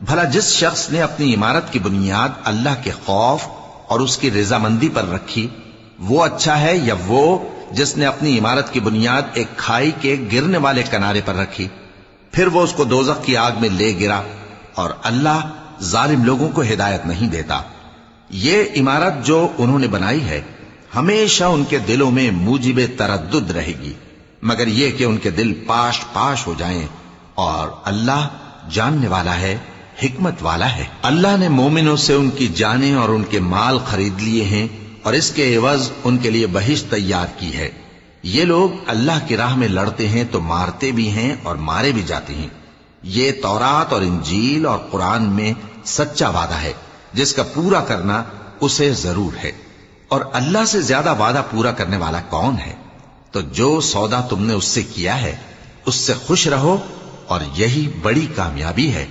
भला जिस शख्स ने अपनी इमारत की बुनियाद अल्लाह के खौफ और उसकी रजामंदी पर रखी, वो अच्छा है या वो जिसने अपनी इमारत की बुनियाद एक खाई के गिरने वाले किनारे पर रखी, फिर वो उसको दोजख की आग में ले गिरा। और अल्लाह जालिम लोगों को हिदायत नहीं देता। ये इमारत जो उन्होंने बनाई है हमेशा उनके दिलों में मूजिबे तरद्दुद रहेगी, मगर यह कि उनके दिल पाश पाश हो जाएं। और अल्लाह जानने वाला है, हिकमत वाला है। अल्लाह ने मोमिनों से उनकी जानें और उनके माल खरीद लिए हैं और इसके एवज उनके लिए बहिश्त तैयार की है। ये लोग अल्लाह की राह में लड़ते हैं तो मारते भी हैं और मारे भी जाते हैं। ये तौरात और इंजील और कुरान में सच्चा वादा है जिसका पूरा करना उसे जरूर है। और अल्लाह से ज्यादा वादा पूरा करने वाला कौन है? तो जो सौदा तुमने उससे किया है उससे खुश रहो और यही बड़ी कामयाबी है।